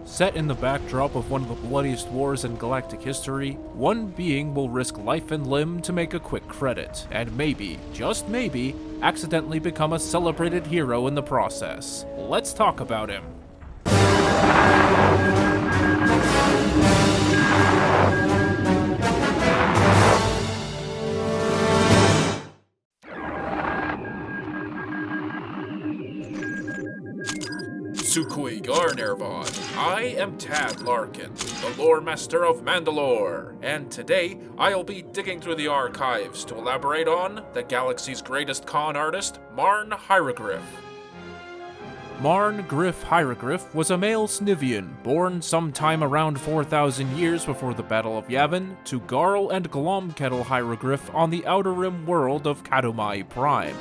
Set in the backdrop of one of the bloodiest wars in galactic history, one being will risk life and limb to make a quick credit, and maybe, just maybe, accidentally become a celebrated hero in the process. Let's talk about him. Sukui Garnervon. I am Tad Larkin, the lore master of Manda-LORE, and today I'll be digging through the archives to elaborate on the galaxy's greatest con artist, Marn Hieroglyph. Marn Griff Hieroglyph was a male Snivian, born sometime around 4,000 years before the Battle of Yavin, to Garl and Glomkettle Hieroglyph on the Outer Rim world of Kadomai Prime.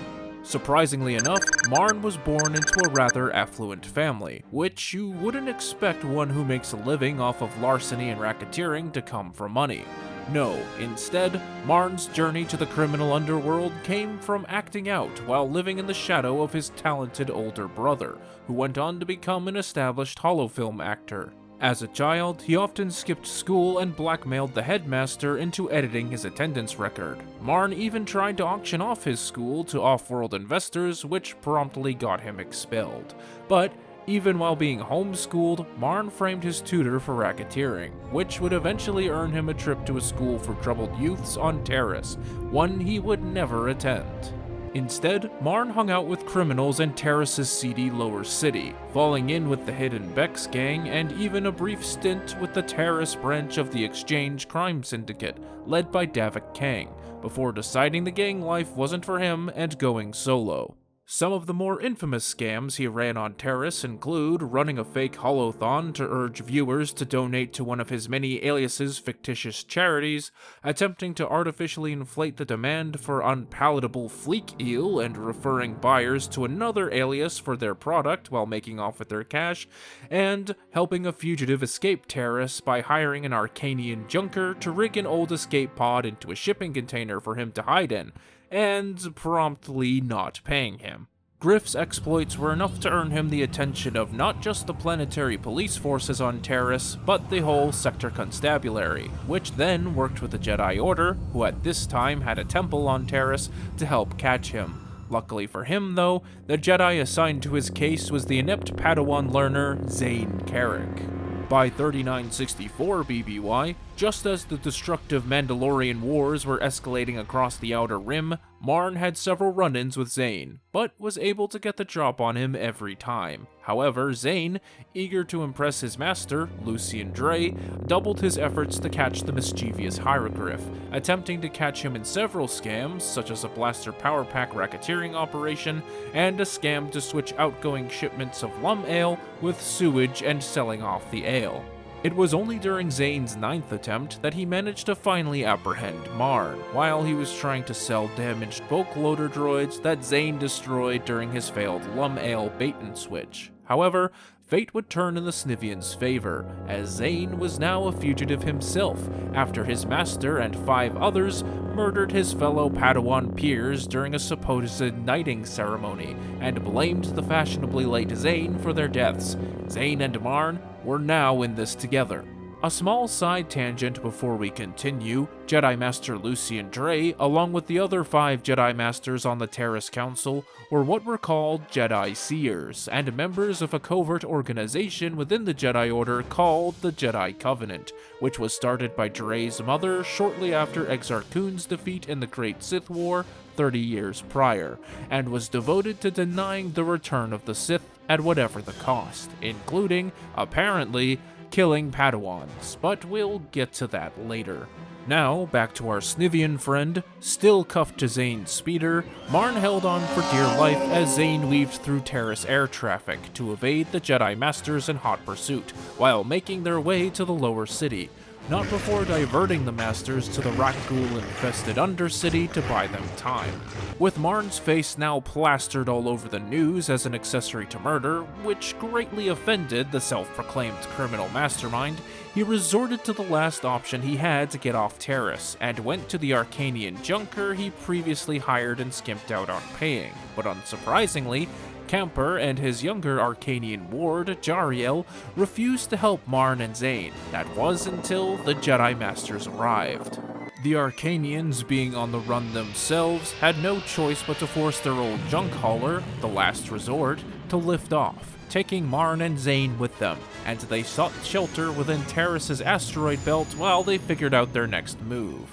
Surprisingly enough, Marn was born into a rather affluent family, which you wouldn't expect one who makes a living off of larceny and racketeering to come from money. No, instead, Marn's journey to the criminal underworld came from acting out while living in the shadow of his talented older brother, who went on to become an established holofilm actor. As a child, he often skipped school and blackmailed the headmaster into editing his attendance record. Marn even tried to auction off his school to off-world investors, which promptly got him expelled. But even while being homeschooled, Marn framed his tutor for racketeering, which would eventually earn him a trip to a school for troubled youths on Terrace, one he would never attend. Instead, Marn hung out with criminals in Terrace's seedy lower city, falling in with the Hidden Becks gang and even a brief stint with the Terrace branch of the Exchange Crime Syndicate, led by Davik Kang, before deciding the gang life wasn't for him and going solo. Some of the more infamous scams he ran on Terrace include running a fake holothon to urge viewers to donate to one of his many aliases' fictitious charities, attempting to artificially inflate the demand for unpalatable fleek eel and referring buyers to another alias for their product while making off with their cash, and helping a fugitive escape Terrace by hiring an Arcanian junker to rig an old escape pod into a shipping container for him to hide in, and promptly not paying him. Griff's exploits were enough to earn him the attention of not just the planetary police forces on Terrace, but the whole Sector Constabulary, which then worked with the Jedi Order, who at this time had a temple on Terrace, to help catch him. Luckily for him, though, the Jedi assigned to his case was the inept Padawan learner Zayne Carrick. By 3964 BBY, just as the destructive Mandalorian wars were escalating across the Outer Rim, Marn had several run-ins with Zayne, but was able to get the drop on him every time. However, Zayne, eager to impress his master, Lucian Dre, doubled his efforts to catch the mischievous Hieroglyph, attempting to catch him in several scams, such as a blaster power pack racketeering operation, and a scam to switch outgoing shipments of Lum Ale with sewage and selling off the ale. It was only during Zayne's 9th attempt that he managed to finally apprehend Marn, while he was trying to sell damaged bulk loader droids that Zayne destroyed during his failed Lum Ale bait and switch. However, fate would turn in the Snivian's favor, as Zayne was now a fugitive himself, after his master and 5 others murdered his fellow Padawan peers during a supposed knighting ceremony, and blamed the fashionably late Zayne for their deaths. Zayne and Marn were now in this together. A small side tangent before we continue, Jedi Master Lucian Dre, along with the other 5 Jedi Masters on the Terrace Council, were what were called Jedi Seers, and members of a covert organization within the Jedi Order called the Jedi Covenant, which was started by Dre's mother shortly after Exar Kun's defeat in the Great Sith War 30 years prior, and was devoted to denying the return of the Sith at whatever the cost, including, apparently, killing Padawans, but we'll get to that later. Now, back to our Snivian friend. Still cuffed to Zayne's speeder, Marn held on for dear life as Zayne weaved through Terrace air traffic to evade the Jedi Masters in hot pursuit, while making their way to the lower city, not before diverting the Masters to the Rakghoul-infested Undercity to buy them time. With Marn's face now plastered all over the news as an accessory to murder, which greatly offended the self-proclaimed criminal mastermind, he resorted to the last option he had to get off Terrace, and went to the Arcanian junker he previously hired and skimped out on paying, but unsurprisingly, Camper and his younger Arcanian ward, Jariel, refused to help Marn and Zayne. That was until the Jedi Masters arrived. The Arcanians, being on the run themselves, had no choice but to force their old junk hauler, the last resort, to lift off, taking Marn and Zayne with them, and they sought shelter within Terrace's asteroid belt while they figured out their next move.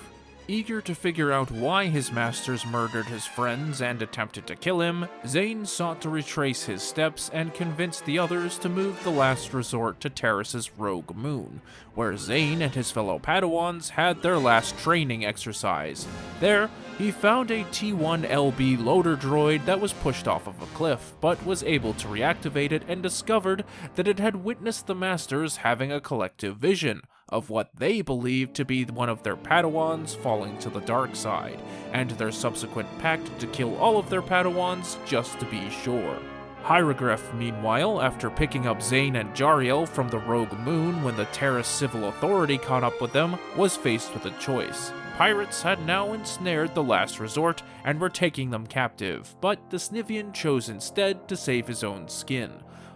Eager to figure out why his masters murdered his friends and attempted to kill him, Zayne sought to retrace his steps and convince the others to move the last resort to Terrace's rogue moon, where Zayne and his fellow Padawans had their last training exercise. There, he found a T-1LB loader droid that was pushed off of a cliff, but was able to reactivate it and discovered that it had witnessed the Masters having a collective vision of what they believed to be one of their Padawans falling to the dark side, and their subsequent pact to kill all of their Padawans just to be sure. Hieroglyph, meanwhile, after picking up Zayne and Jariel from the rogue moon when the Terrace Civil Authority caught up with them, was faced with a choice. Pirates had now ensnared the last resort and were taking them captive, but the Snivian chose instead to save his own skin,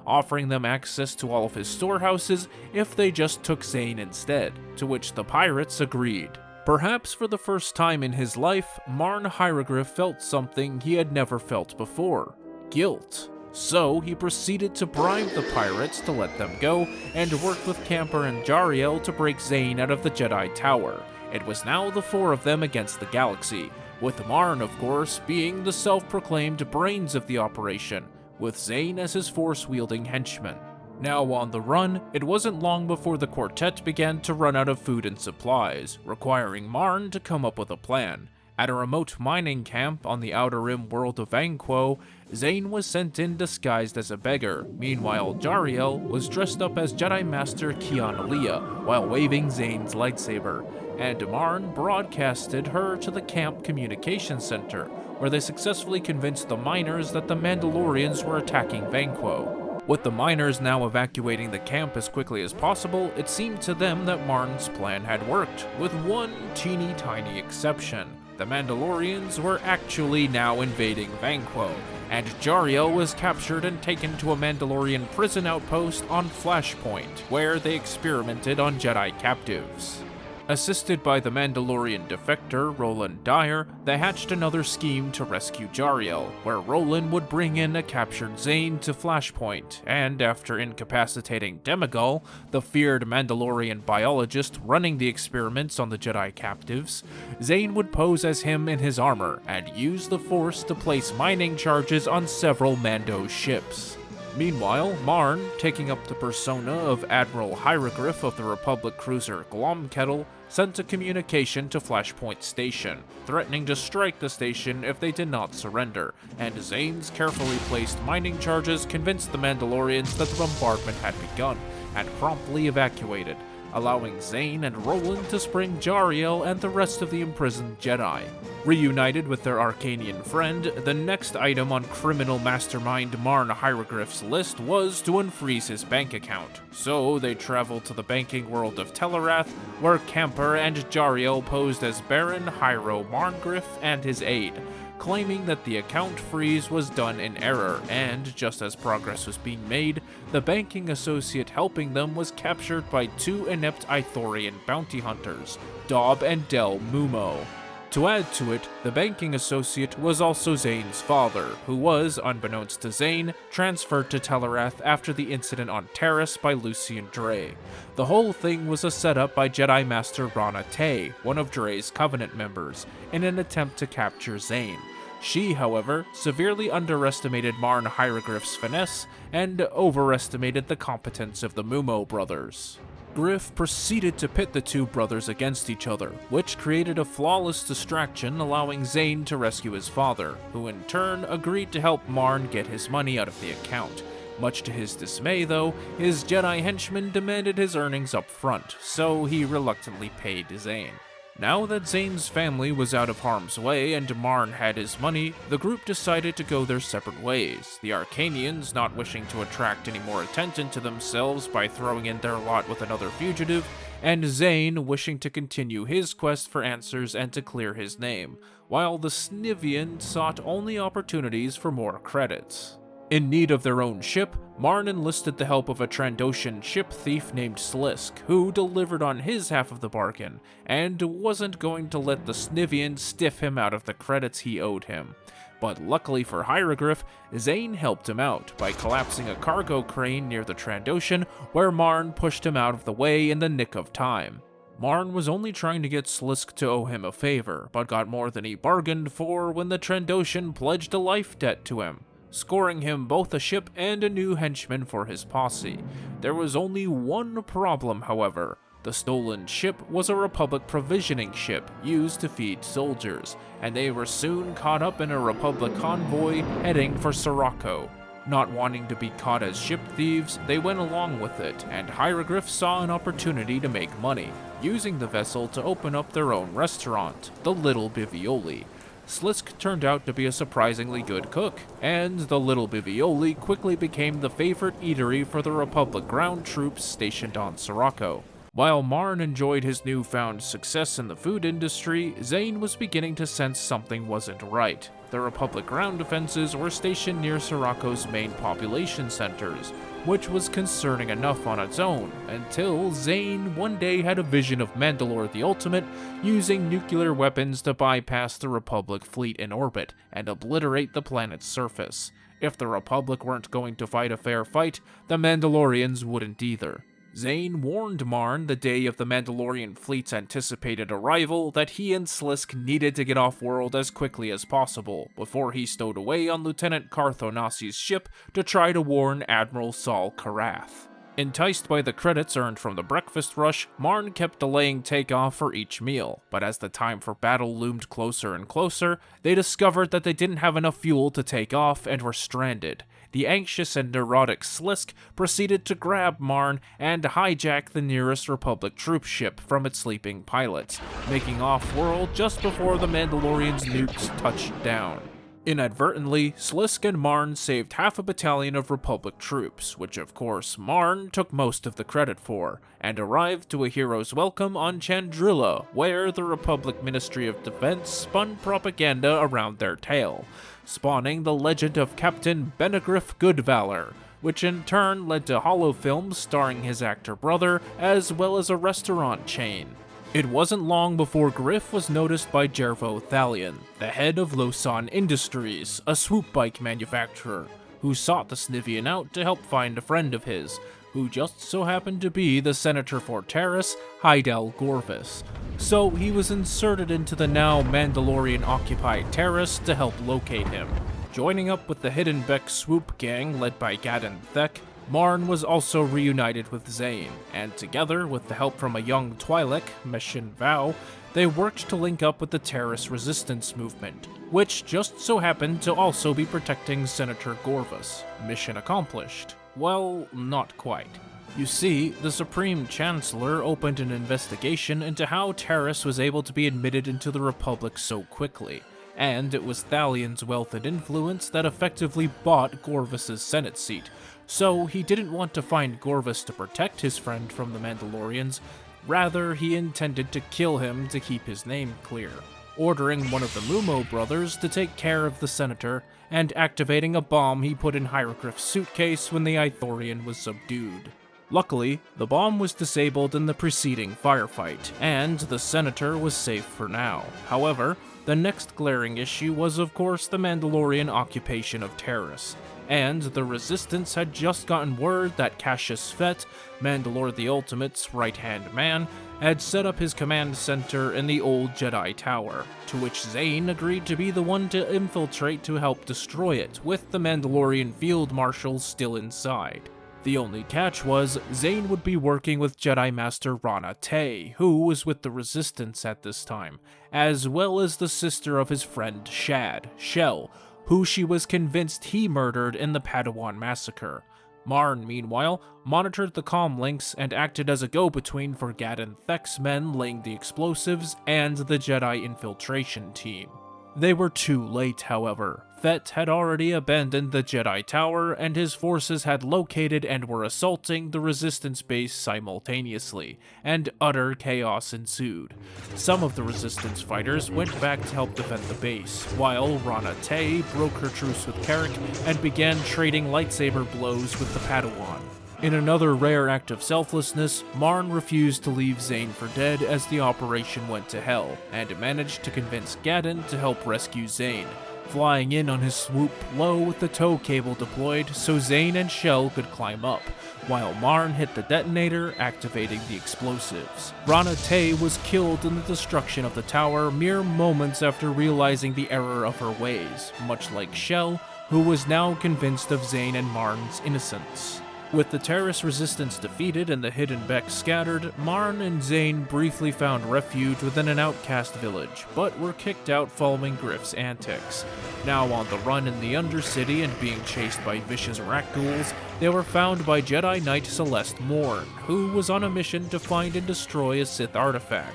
offering them access to all of his storehouses if they just took Zayne instead, to which the pirates agreed. Perhaps for the first time in his life, Marn Hieroglyph felt something he had never felt before: guilt. So he proceeded to bribe the pirates to let them go, and worked with Camper and Jariel to break Zayne out of the Jedi Tower. It was now the four of them against the galaxy, with Marn, of course, being the self-proclaimed brains of the operation, with Zayne as his force-wielding henchman. Now on the run, it wasn't long before the quartet began to run out of food and supplies, requiring Marn to come up with a plan. At a remote mining camp on the outer rim world of Vanquo, Zayne was sent in disguised as a beggar. Meanwhile, Jariel was dressed up as Jedi Master Kiana while waving Zayne's lightsaber, and Marn broadcasted her to the camp communication center, where they successfully convinced the miners that the Mandalorians were attacking Vanquo. With the miners now evacuating the camp as quickly as possible, it seemed to them that Marn's plan had worked, with one teeny tiny exception. The Mandalorians were actually now invading Vanquo, and Jariel was captured and taken to a Mandalorian prison outpost on Flashpoint, where they experimented on Jedi captives. Assisted by the Mandalorian defector, Roland Dyer, they hatched another scheme to rescue Jariel, where Roland would bring in a captured Zayne to Flashpoint, and after incapacitating Demigul, the feared Mandalorian biologist running the experiments on the Jedi captives, Zayne would pose as him in his armor, and use the Force to place mining charges on several Mando ships. Meanwhile, Marn, taking up the persona of Admiral Hieroglyph of the Republic cruiser Glomkettle, sent a communication to Flashpoint Station, threatening to strike the station if they did not surrender, and Zayne's carefully placed mining charges convinced the Mandalorians that the bombardment had begun, and promptly evacuated, allowing Zayne and Roland to spring Jariel and the rest of the imprisoned Jedi. Reunited with their Arcanian friend, the next item on criminal mastermind Marn Hieroglyph's list was to unfreeze his bank account. So they traveled to the banking world of Telarath, where Camper and Jariel posed as Baron Hyro Marngriff and his aide, claiming that the account freeze was done in error, and just as progress was being made, the banking associate helping them was captured by two inept Ithorian bounty hunters, Daub and Del Mumo. To add to it, the banking associate was also Zayne's father, who was, unbeknownst to Zayne, transferred to Telarath after the incident on Terrace by Lucian Dre. The whole thing was a setup by Jedi Master Rana Tay, one of Dre's Covenant members, in an attempt to capture Zayne. She, however, severely underestimated Marn Hieroglyph's finesse and overestimated the competence of the Mumo brothers. Griff proceeded to pit the two brothers against each other, which created a flawless distraction, allowing Zayne to rescue his father, who in turn agreed to help Marn get his money out of the account. Much to his dismay, though, his Jedi henchman demanded his earnings up front, so he reluctantly paid Zayne. Now that Zayne's family was out of harm's way and Marn had his money, the group decided to go their separate ways, the Arcanians not wishing to attract any more attention to themselves by throwing in their lot with another fugitive, and Zayne wishing to continue his quest for answers and to clear his name, while the Snivian sought only opportunities for more credits. In need of their own ship, Marn enlisted the help of a Trandoshan ship thief named Slisk, who delivered on his half of the bargain, and wasn't going to let the Snivian stiff him out of the credits he owed him. But luckily for Hieroglyph, Zayne helped him out by collapsing a cargo crane near the Trandoshan, where Marn pushed him out of the way in the nick of time. Marn was only trying to get Slisk to owe him a favor, but got more than he bargained for when the Trandoshan pledged a life debt to him, scoring him both a ship and a new henchman for his posse. There was only one problem, however. The stolen ship was a Republic provisioning ship used to feed soldiers, and they were soon caught up in a Republic convoy heading for Serrocco. Not wanting to be caught as ship thieves, they went along with it, and Hieroglyph saw an opportunity to make money, using the vessel to open up their own restaurant, the Little Bivioli. Slisk turned out to be a surprisingly good cook, and the Little Bivioli quickly became the favorite eatery for the Republic ground troops stationed on Serrocco. While Marn enjoyed his newfound success in the food industry, Zayne was beginning to sense something wasn't right. The Republic ground defenses were stationed near Serrocco's main population centers, which was concerning enough on its own, until Zayne one day had a vision of Manda-LORE the Ultimate using nuclear weapons to bypass the Republic fleet in orbit and obliterate the planet's surface. If the Republic weren't going to fight a fair fight, the Mandalorians wouldn't either. Zayne warned Marn the day of the Mandalorian fleet's anticipated arrival that he and Slisk needed to get off-world as quickly as possible, before he stowed away on Lieutenant Carthonasi's ship to try to warn Admiral Saul Karath. Enticed by the credits earned from the breakfast rush, Marn kept delaying takeoff for each meal, but as the time for battle loomed closer and closer, they discovered that they didn't have enough fuel to take off and were stranded. The anxious and neurotic Slisk proceeded to grab Marn and hijack the nearest Republic troop ship from its sleeping pilots, making off-world just before the Mandalorians' nukes touched down. Inadvertently, Slisk and Marn saved half a battalion of Republic troops, which of course Marn took most of the credit for, and arrived to a hero's welcome on Chandrilla, where the Republic Ministry of Defense spun propaganda around their tail, spawning the legend of Captain Benegriff Goodvalor, which in turn led to holofilms starring his actor brother, as well as a restaurant chain. It wasn't long before Griff was noticed by Jervo Thalion, the head of Losan Industries, a swoop bike manufacturer, who sought the Snivian out to help find a friend of his, who just so happened to be the Senator for Terrace, Hydel Gorvis. So he was inserted into the now Mandalorian-occupied Terrace to help locate him. Joining up with the Hidden Beck swoop gang led by Gadden Thek, Marn was also reunited with Zayne, and together, with the help from a young Twi'lek, Meshin Vao, they worked to link up with the Terrace resistance movement, which just so happened to also be protecting Senator Gorvis. Mission accomplished. Well, not quite. You see, the Supreme Chancellor opened an investigation into how Terrace was able to be admitted into the Republic so quickly, and it was Thalion's wealth and influence that effectively bought Gorvis's Senate seat. So he didn't want to find Gorvis to protect his friend from the Mandalorians, rather he intended to kill him to keep his name clear, ordering one of the Mumo brothers to take care of the senator, and activating a bomb he put in Hieroglyph's suitcase when the Ithorian was subdued. Luckily, the bomb was disabled in the preceding firefight, and the senator was safe for now. However, the next glaring issue was of course the Mandalorian occupation of Terrace, and the Resistance had just gotten word that Cassius Fett, Manda-LORE the Ultimate's right-hand man, had set up his command center in the old Jedi Tower, to which Zayne agreed to be the one to infiltrate to help destroy it, with the Mandalorian field marshals still inside. The only catch was, Zayne would be working with Jedi Master Rana Tay, who was with the Resistance at this time, as well as the sister of his friend Shad, Shell, who she was convinced he murdered in the Padawan massacre. Marn, meanwhile, monitored the comm links and acted as a go-between for Gadden Thek's men laying the explosives and the Jedi infiltration team. They were too late, however. Fett had already abandoned the Jedi Tower, and his forces had located and were assaulting the Resistance base simultaneously, and utter chaos ensued. Some of the Resistance fighters went back to help defend the base, while Rana Tay broke her truce with Carrick and began trading lightsaber blows with the Padawan. In another rare act of selflessness, Marn refused to leave Zayne for dead as the operation went to hell, and managed to convince Gadden to help rescue Zayne, flying in on his swoop low with the tow cable deployed so Zayne and Shell could climb up, while Marn hit the detonator, activating the explosives. Rana Tay was killed in the destruction of the tower mere moments after realizing the error of her ways, much like Shell, who was now convinced of Zayne and Marn's innocence. With the terrorist resistance defeated and the hidden Beck scattered, Marn and Zayne briefly found refuge within an outcast village, but were kicked out following Griff's antics. Now on the run in the Undercity and being chased by vicious rat ghouls, they were found by Jedi Knight Celeste Morn, who was on a mission to find and destroy a Sith artifact.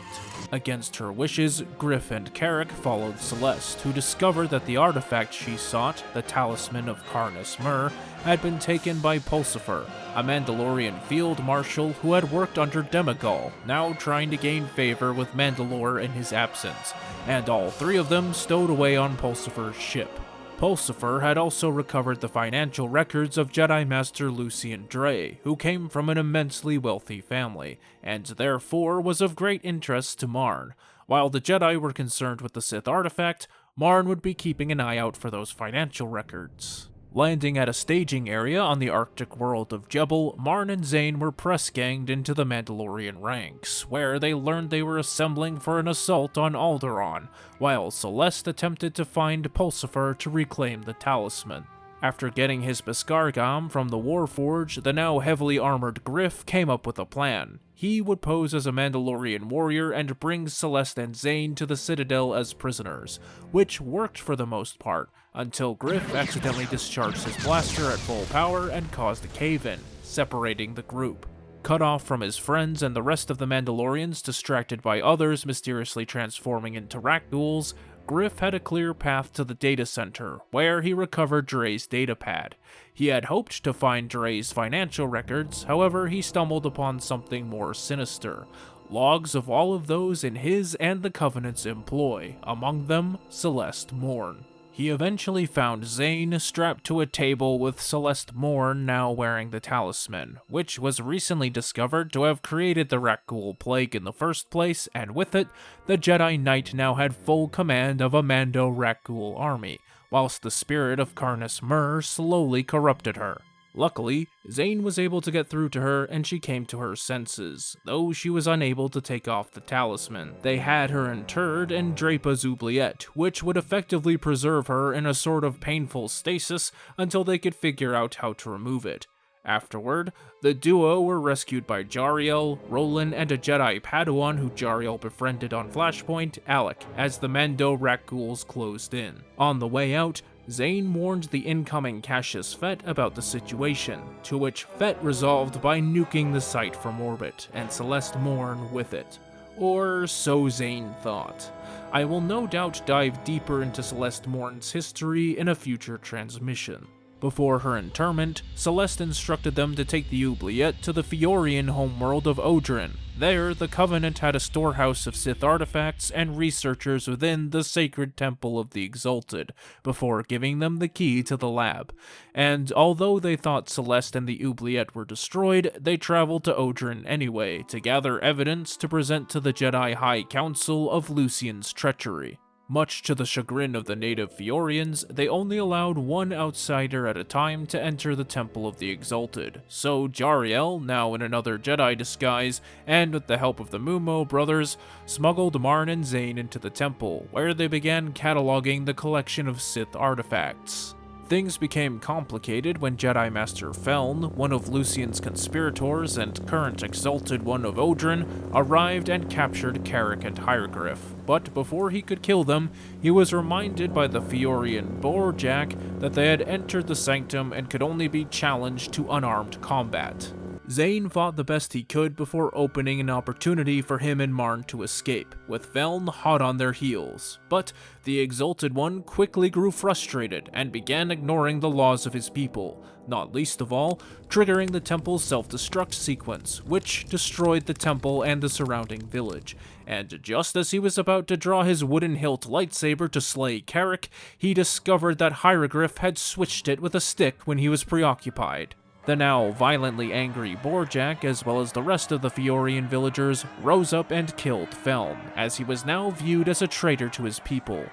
Against her wishes, Griff and Carrick followed Celeste, who discovered that the artifact she sought, the Talisman of Carnus Mur, had been taken by Pulsifer, a Mandalorian field marshal who had worked under Demigol, now trying to gain favor with Manda-LORE in his absence, and all three of them stowed away on Pulsifer's ship. Pulsifer had also recovered the financial records of Jedi Master Lucian Dre, who came from an immensely wealthy family, and therefore was of great interest to Marn. While the Jedi were concerned with the Sith artifact, Marn would be keeping an eye out for those financial records. Landing at a staging area on the Arctic world of Jebel, Marn and Zayne were press-ganged into the Mandalorian ranks, where they learned they were assembling for an assault on Alderaan, while Celeste attempted to find Pulsifer to reclaim the talisman. After getting his Beskar from the Warforge, the now heavily armored Griff came up with a plan. He would pose as a Mandalorian warrior and bring Celeste and Zayne to the Citadel as prisoners, which worked for the most part, until Griff accidentally discharged his blaster at full power and caused a cave-in, separating the group. Cut off from his friends and the rest of the Mandalorians distracted by others mysteriously transforming into rat ghouls, Griff had a clear path to the data center, where he recovered Dre's datapad. He had hoped to find Dre's financial records, however he stumbled upon something more sinister. Logs of all of those in his and the Covenant's employ, among them Celeste Morn. He eventually found Zayne strapped to a table with Celeste Morn now wearing the talisman, which was recently discovered to have created the Rakghoul Plague in the first place, and with it, the Jedi Knight now had full command of a Mando Rakghoul army, whilst the spirit of Carnus Mur slowly corrupted her. Luckily, Zayne was able to get through to her and she came to her senses, though she was unable to take off the talisman. They had her interred and drape a oubliette, which would effectively preserve her in a sort of painful stasis until they could figure out how to remove it. Afterward, the duo were rescued by Jariel, Roland, and a Jedi Padawan who Jariel befriended on Flashpoint, Alec, as the Mando Rakghouls closed in. On the way out, Zayne warned the incoming Cassius Fett about the situation, to which Fett resolved by nuking the site from orbit, and Celeste Morn with it. Or so Zayne thought. I will no doubt dive deeper into Celeste Morn's history in a future transmission. Before her interment, Celeste instructed them to take the oubliette to the Fiorian homeworld of Odrin. There, the Covenant had a storehouse of Sith artifacts and researchers within the sacred Temple of the Exalted, before giving them the key to the lab. And although they thought Celeste and the oubliette were destroyed, they traveled to Odrin anyway, to gather evidence to present to the Jedi High Council of Lucian's treachery. Much to the chagrin of the native Fiorians, they only allowed one outsider at a time to enter the Temple of the Exalted, so Jariel, now in another Jedi disguise, and with the help of the Mumo brothers, smuggled Marn and Zayne into the temple, where they began cataloging the collection of Sith artifacts. Things became complicated when Jedi Master Feln, one of Lucian's conspirators and current Exalted One of Odrin, arrived and captured Carrick and Hieroglyph. But before he could kill them, he was reminded by the Fiorian Borjak that they had entered the sanctum and could only be challenged to unarmed combat. Zayne fought the best he could before opening an opportunity for him and Marn to escape, with Veln hot on their heels. But the Exalted One quickly grew frustrated and began ignoring the laws of his people, not least of all, triggering the temple's self-destruct sequence, which destroyed the temple and the surrounding village. And just as he was about to draw his wooden hilt lightsaber to slay Carrick, he discovered that Hieroglyph had switched it with a stick when he was preoccupied. The now violently angry Borjak, as well as the rest of the Fiorian villagers, rose up and killed Feln, as he was now viewed as a traitor to his people.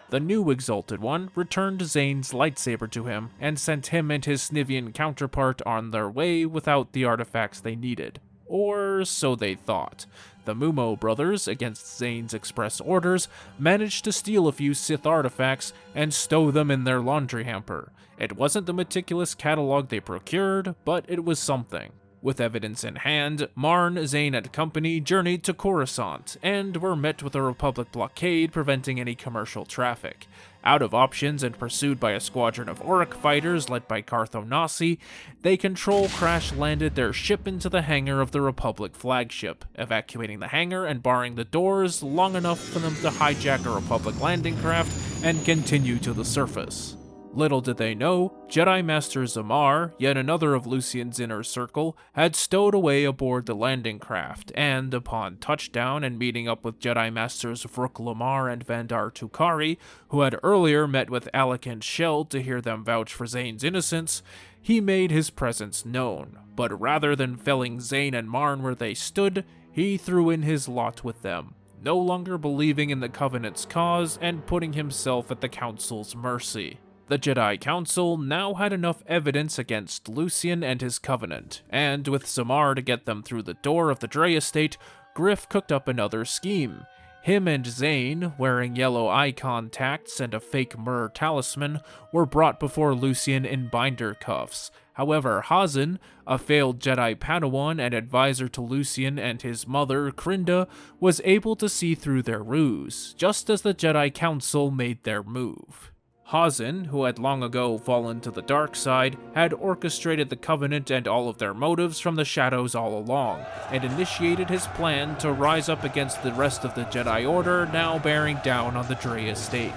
The new Exalted One returned Zayne's lightsaber to him, and sent him and his Snivian counterpart on their way without the artifacts they needed. Or so they thought. The Mumo brothers, against Zayne's express orders, managed to steal a few Sith artifacts and stow them in their laundry hamper. It wasn't the meticulous catalog they procured, but it was something. With evidence in hand, Marn, Zayne, and company journeyed to Coruscant, and were met with a Republic blockade preventing any commercial traffic. Out of options and pursued by a squadron of Auric fighters led by Cartho Nasi, they crash-landed their ship into the hangar of the Republic flagship, evacuating the hangar and barring the doors long enough for them to hijack a Republic landing craft and continue to the surface. Little did they know, Jedi Master Zamar, yet another of Lucien's inner circle, had stowed away aboard the landing craft, and upon touchdown and meeting up with Jedi Masters Vrook Lamar and Vandar Tukari, who had earlier met with Alec and Shell to hear them vouch for Zayne's innocence, he made his presence known. But rather than felling Zayne and Marn where they stood, he threw in his lot with them, no longer believing in the Covenant's cause and putting himself at the Council's mercy. The Jedi Council now had enough evidence against Lucien and his Covenant, and with Zamar to get them through the door of the Dre estate, Griff cooked up another scheme. Him and Zayne, wearing yellow eye contacts and a fake myrrh talisman, were brought before Lucien in binder cuffs. However, Hazen, a failed Jedi Padawan and advisor to Lucien and his mother, Krinda, was able to see through their ruse, just as the Jedi Council made their move. Hazen, who had long ago fallen to the dark side, had orchestrated the Covenant and all of their motives from the shadows all along, and initiated his plan to rise up against the rest of the Jedi Order now bearing down on the Dre estate,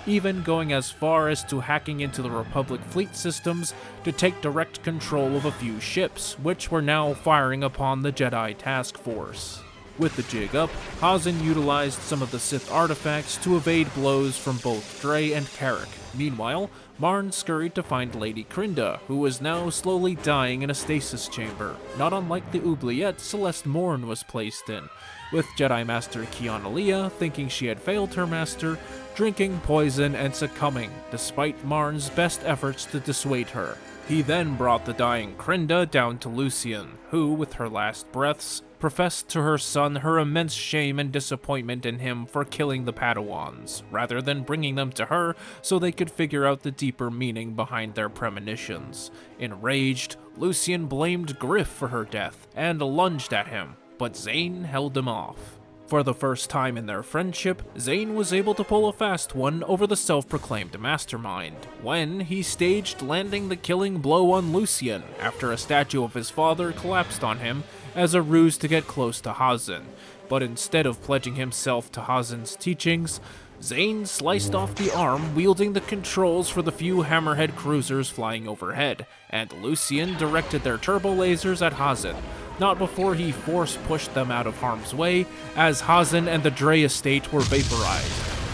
even going as far as to hacking into the Republic fleet systems to take direct control of a few ships, which were now firing upon the Jedi Task Force. With the jig up, Hazen utilized some of the Sith artifacts to evade blows from both Dre and Carrick. Meanwhile, Marn scurried to find Lady Krinda, who was now slowly dying in a stasis chamber, not unlike the oubliette Celeste Morn was placed in, with Jedi Master Kiana Leah thinking she had failed her master, drinking poison and succumbing, despite Marn's best efforts to dissuade her. He then brought the dying Krinda down to Lucien, who, with her last breaths, professed to her son her immense shame and disappointment in him for killing the Padawans, rather than bringing them to her so they could figure out the deeper meaning behind their premonitions. Enraged, Lucien blamed Griff for her death and lunged at him, but Zayne held him off. For the first time in their friendship, Zayne was able to pull a fast one over the self-proclaimed mastermind, when he staged landing the killing blow on Lucien after a statue of his father collapsed on him as a ruse to get close to Hazen. But instead of pledging himself to Hazen's teachings, Zayne sliced off the arm wielding the controls for the few Hammerhead cruisers flying overhead, and Lucien directed their turbo lasers at Hazen, not before he force-pushed them out of harm's way, as Hazen and the Dre estate were vaporized.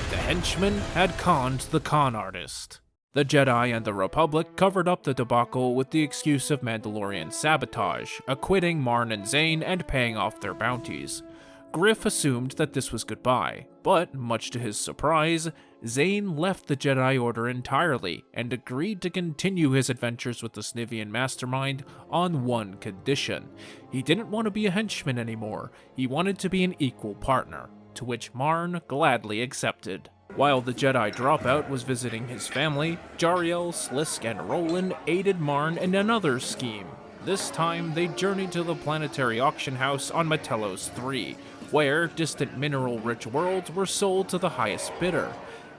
The henchman had conned the con artist. The Jedi and the Republic covered up the debacle with the excuse of Mandalorian sabotage, acquitting Marn and Zayne and paying off their bounties. Griff assumed that this was goodbye, but, much to his surprise, Zayne left the Jedi Order entirely and agreed to continue his adventures with the Snivian mastermind on one condition. He didn't want to be a henchman anymore, he wanted to be an equal partner, to which Marn gladly accepted. While the Jedi Dropout was visiting his family, Jariel, Slisk, and Roland aided Marn in another scheme. This time, they journeyed to the planetary auction house on Matelos 3, where distant mineral-rich worlds were sold to the highest bidder.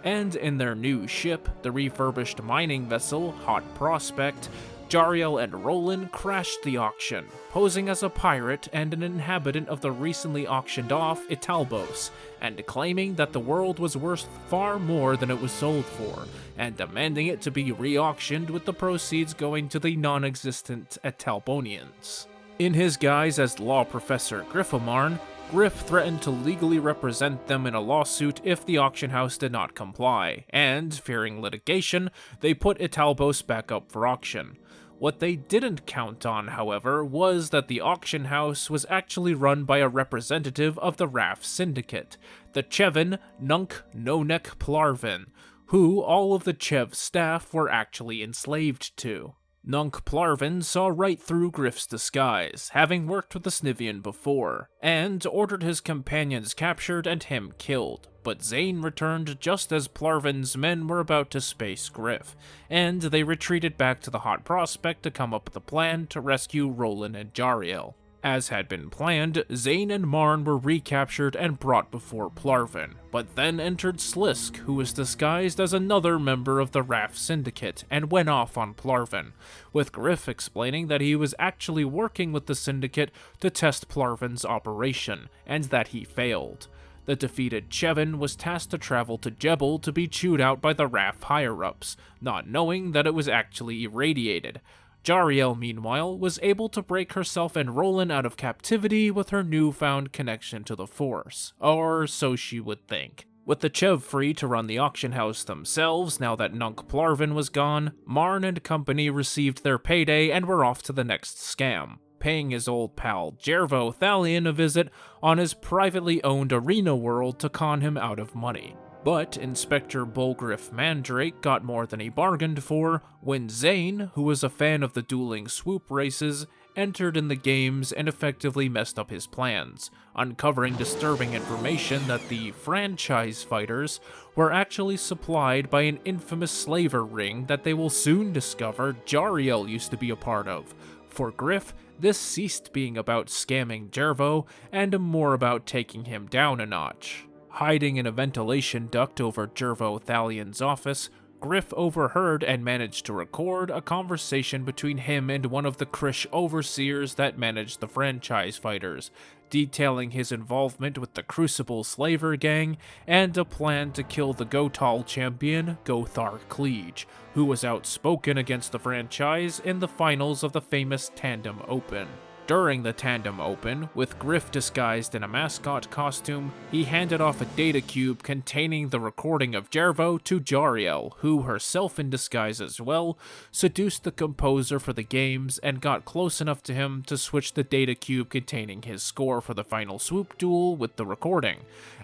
And in their new ship, the refurbished mining vessel, Hot Prospect, Jariel and Roland crashed the auction, posing as a pirate and an inhabitant of the recently auctioned off Italbos, and claiming that the world was worth far more than it was sold for, and demanding it to be re-auctioned with the proceeds going to the non-existent Italbonians. In his guise as law professor Griffomarn, Griff threatened to legally represent them in a lawsuit if the auction house did not comply, and, fearing litigation, they put Italbos back up for auction. What they didn't count on, however, was that the auction house was actually run by a representative of the RAF Syndicate, the Chevin Nunk Nonek Plarvin, who all of the Chev staff were actually enslaved to. Nunk Plarvin saw right through Griff's disguise, having worked with the Snivian before, and ordered his companions captured and him killed, but Zayne returned just as Plarvin's men were about to space Griff, and they retreated back to the Hot Prospect to come up with a plan to rescue Roland and Jariel. As had been planned, Zayne and Marn were recaptured and brought before Plarvin, but then entered Slisk, who was disguised as another member of the RAF Syndicate, and went off on Plarvin, with Griff explaining that he was actually working with the Syndicate to test Plarvin's operation, and that he failed. The defeated Chevin was tasked to travel to Jebel to be chewed out by the RAF higher-ups, not knowing that it was actually irradiated. Jariel, meanwhile, was able to break herself and Roland out of captivity with her newfound connection to the Force, or so she would think. With the Chev free to run the auction house themselves now that Nunk Plarvin was gone, Marn and company received their payday and were off to the next scam, paying his old pal Jervo Thalion a visit on his privately owned arena world to con him out of money. But Inspector Bulgriff Mandrake got more than he bargained for when Zayne, who was a fan of the dueling swoop races, entered in the games and effectively messed up his plans, uncovering disturbing information that the franchise fighters were actually supplied by an infamous slaver ring that they will soon discover Jariel used to be a part of. For Griff, this ceased being about scamming Jervo and more about taking him down a notch. Hiding in a ventilation duct over Jervo Thalion's office, Griff overheard and managed to record a conversation between him and one of the Krish overseers that managed the franchise fighters, detailing his involvement with the Crucible Slaver Gang and a plan to kill the Gotal champion, Gothar Cleage, who was outspoken against the franchise in the finals of the famous Tandem Open. During the Tandem Open, with Griff disguised in a mascot costume, he handed off a data cube containing the recording of Jervo to Jariel, who, herself in disguise as well, seduced the composer for the games and got close enough to him to switch the data cube containing his score for the final swoop duel with the recording,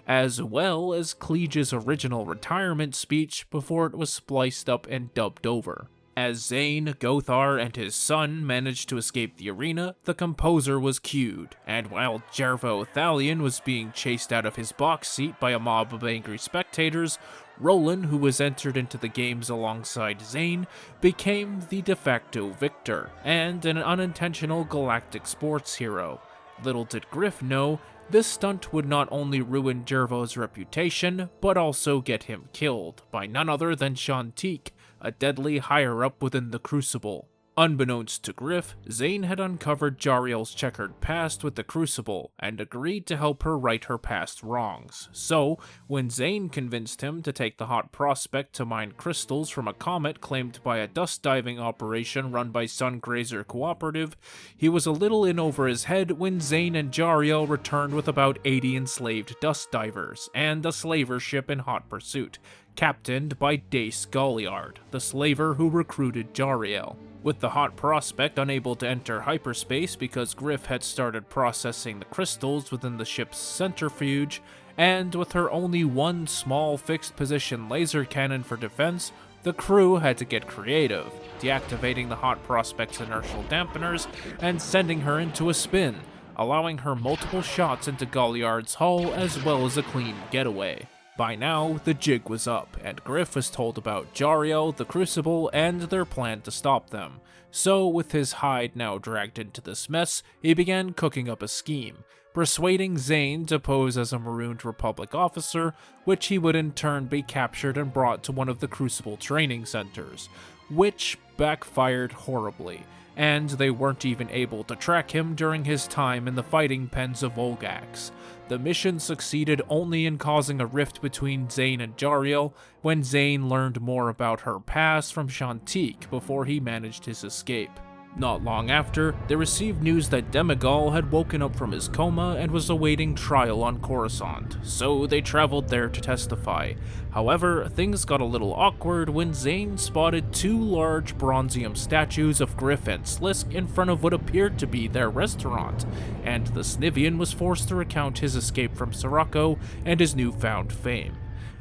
as well as Cleage's original retirement speech before it was spliced up and dubbed over. As Zayne, Gothar, and his son managed to escape the arena, the composer was cued, and while Jervo Thalion was being chased out of his box seat by a mob of angry spectators, Roland, who was entered into the games alongside Zayne, became the de facto victor, and an unintentional galactic sports hero. Little did Griff know, this stunt would not only ruin Jervo's reputation, but also get him killed by none other than Shantique, a deadly higher-up within the Crucible. Unbeknownst to Griff, Zayne had uncovered Jariel's checkered past with the Crucible, and agreed to help her right her past wrongs. So, when Zayne convinced him to take the Hot Prospect to mine crystals from a comet claimed by a dust-diving operation run by Sungrazer Cooperative, he was a little in over his head when Zayne and Jariel returned with about 80 enslaved dust divers, and a slaver ship in hot pursuit, captained by Dace Galliard, the slaver who recruited Jariel. With the Hot Prospect unable to enter hyperspace because Griff had started processing the crystals within the ship's centrifuge, and with her only one small fixed position laser cannon for defense, the crew had to get creative, deactivating the Hot Prospect's inertial dampeners and sending her into a spin, allowing her multiple shots into Galliard's hull as well as a clean getaway. By now, the jig was up, and Griff was told about Jariel, the Crucible, and their plan to stop them. So, with his hide now dragged into this mess, he began cooking up a scheme, persuading Zayne to pose as a Marooned Republic officer, which he would in turn be captured and brought to one of the Crucible training centers, which, backfired horribly, and they weren't even able to track him during his time in the fighting pens of Volgax. The mission succeeded only in causing a rift between Zayne and Jariel when Zayne learned more about her past from Shantique before he managed his escape. Not long after, they received news that Demigol had woken up from his coma and was awaiting trial on Coruscant, so they traveled there to testify. However, things got a little awkward when Zayne spotted two large bronzium statues of Griff and Slisk in front of what appeared to be their restaurant, and the Snivian was forced to recount his escape from Serrocco and his newfound fame.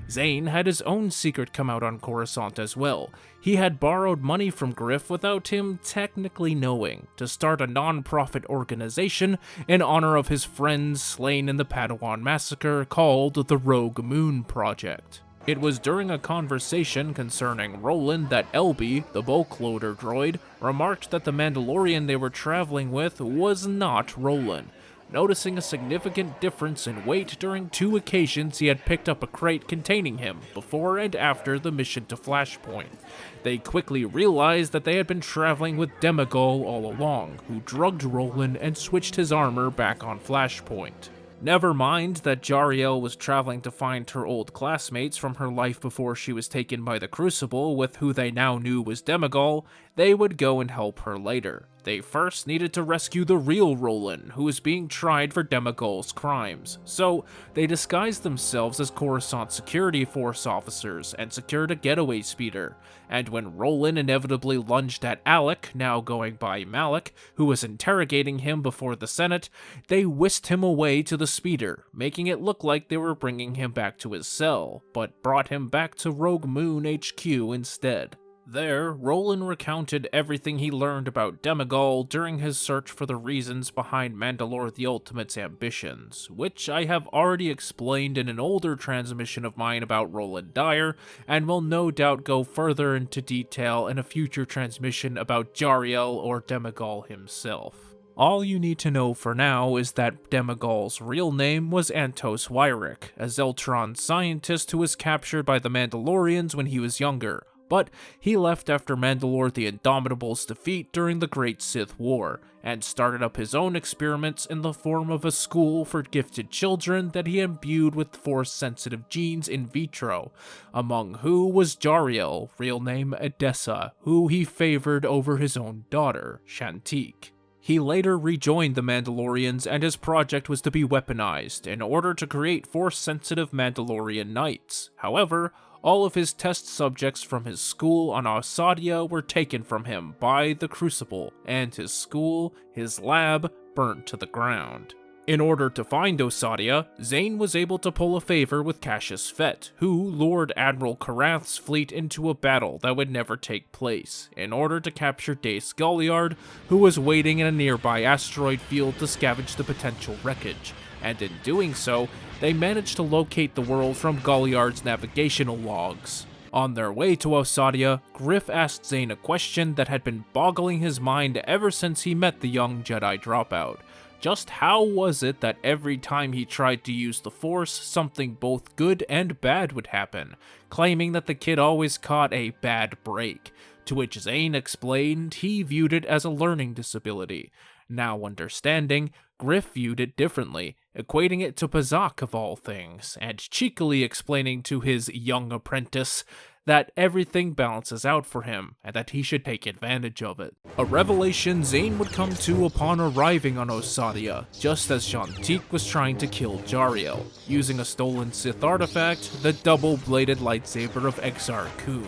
Zayne had his own secret come out on Coruscant as well. He had borrowed money from Griff without him technically knowing, to start a non-profit organization in honor of his friends slain in the Padawan massacre called the Rogue Moon Project. It was during a conversation concerning Roland that Elby, the bulk loader droid, remarked that the Mandalorian they were traveling with was not Roland. Noticing a significant difference in weight during 2 occasions he had picked up a crate containing him before and after the mission to Flashpoint. They quickly realized that they had been traveling with Demigol all along, who drugged Roland and switched his armor back on Flashpoint. Never mind that Jariel was traveling to find her old classmates from her life before she was taken by the Crucible with who they now knew was Demigol, they would go and help her later. They first needed to rescue the real Roland, who was being tried for Demigol's crimes, so they disguised themselves as Coruscant security force officers and secured a getaway speeder. And when Roland inevitably lunged at Alec, now going by Malik, who was interrogating him before the Senate, they whisked him away to the speeder, making it look like they were bringing him back to his cell, but brought him back to Rogue Moon HQ instead. There, Roland recounted everything he learned about Demigol during his search for the reasons behind Manda-LORE the Ultimate's ambitions, which I have already explained in an older transmission of mine about Roland Dyer, and will no doubt go further into detail in a future transmission about Jariel or Demigol himself. All you need to know for now is that Demigol's real name was Antos Wyrick, a Zeltron scientist who was captured by the Mandalorians when he was younger. But he left after Manda-LORE the Indomitable's defeat during the Great Sith War, and started up his own experiments in the form of a school for gifted children that he imbued with Force-sensitive genes in vitro, among who was Jariel, real name Edessa, who he favored over his own daughter, Shantique. He later rejoined the Mandalorians and his project was to be weaponized in order to create Force-sensitive Mandalorian knights. However, all of his test subjects from his school on Osadia were taken from him by the Crucible, and his school, his lab, burnt to the ground. In order to find Osadia, Zayne was able to pull a favor with Cassius Fett, who lured Admiral Karath's fleet into a battle that would never take place, in order to capture Dace Galliard, who was waiting in a nearby asteroid field to scavenge the potential wreckage, and in doing so, they managed to locate the world from Galliard's navigational logs. On their way to Osadia, Griff asked Zayne a question that had been boggling his mind ever since he met the young Jedi dropout. Just how was it that every time he tried to use the Force, something both good and bad would happen, claiming that the kid always caught a bad break, to which Zayne explained he viewed it as a learning disability. Now understanding, Griff viewed it differently, equating it to Pazak of all things, and cheekily explaining to his young apprentice that everything balances out for him, and that he should take advantage of it. A revelation Zayne would come to upon arriving on Osadia, just as Shantique was trying to kill Jariel, using a stolen Sith artifact, the double-bladed lightsaber of Exar Kun.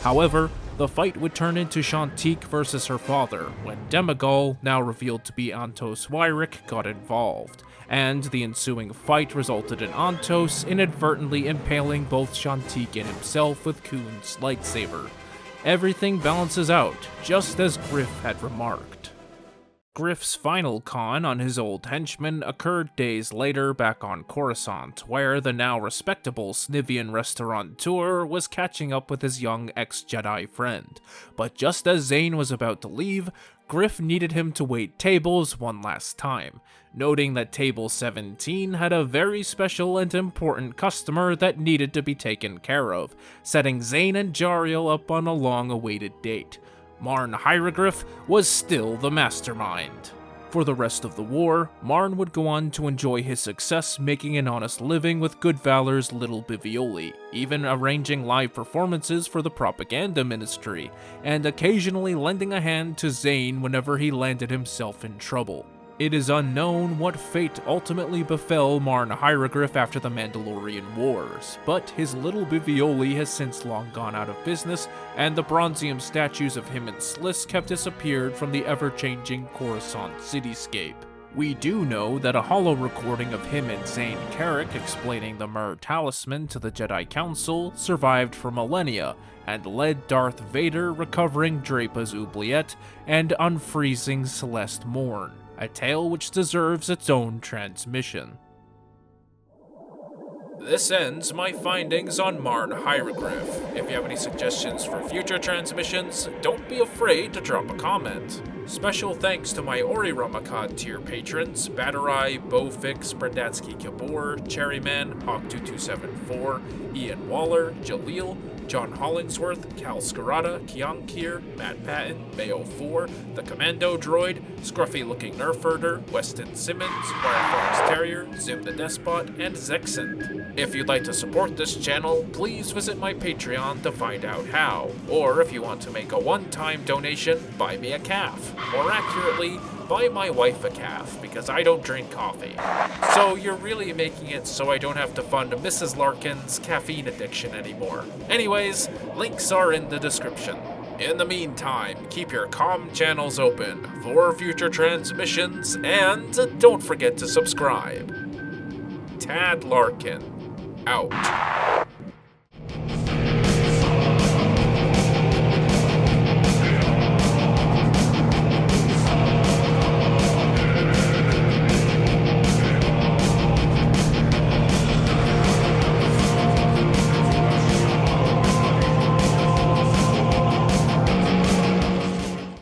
However, the fight would turn into Shantique versus her father, when Demigol, now revealed to be Antos Wyrick, got involved, and the ensuing fight resulted in Antos inadvertently impaling both Shantique and himself with Kun's lightsaber. Everything balances out, just as Griff had remarked. Griff's final con on his old henchman occurred days later back on Coruscant, where the now respectable Snivian restaurateur was catching up with his young ex-Jedi friend. But just as Zayne was about to leave, Griff needed him to wait tables one last time, noting that table 17 had a very special and important customer that needed to be taken care of, setting Zayne and Jariel up on a long-awaited date. Marn Hieroglyph was still the mastermind. For the rest of the war, Marn would go on to enjoy his success making an honest living with Good Valor's Little Bivioli, even arranging live performances for the propaganda ministry, and occasionally lending a hand to Zayne whenever he landed himself in trouble. It is unknown what fate ultimately befell Marn Hieroglyph after the Mandalorian Wars, but his Little Bivioli has since long gone out of business, and the bronzium statues of him and Sliss kept disappeared from the ever-changing Coruscant cityscape. We do know that a holo recording of him and Zayne Carrick explaining the Myrrh Talisman to the Jedi Council survived for millennia, and led Darth Vader recovering Drapa's oubliette and unfreezing Celeste Morn, a tale which deserves its own transmission. This ends my findings on Marn Hieroglyph. If you have any suggestions for future transmissions, don't be afraid to drop a comment. Special thanks to my Ori Ramakad tier patrons, Batterai, Bowfix, Brendatsky Kabor, Cherryman, Hawk2274, Ian Waller, Jaleel, John Hollingsworth, Cal Scarata, Kiankir, Matt Patton, Mayo4, The Commando Droid, Scruffy Looking Nerfherder, Weston Simmons, Wire Fox Terrier, Zim the Despot, and Zexen. If you'd like to support this channel, please visit my Patreon to find out how. Or if you want to make a one-time donation, buy me a calf. More accurately, buy my wife a calf, because I don't drink coffee. So you're really making it so I don't have to fund Mrs. Larkin's caffeine addiction anymore. Anyways, links are in the description. In the meantime, keep your comm channels open for future transmissions, and don't forget to subscribe. Tad Larkin, out.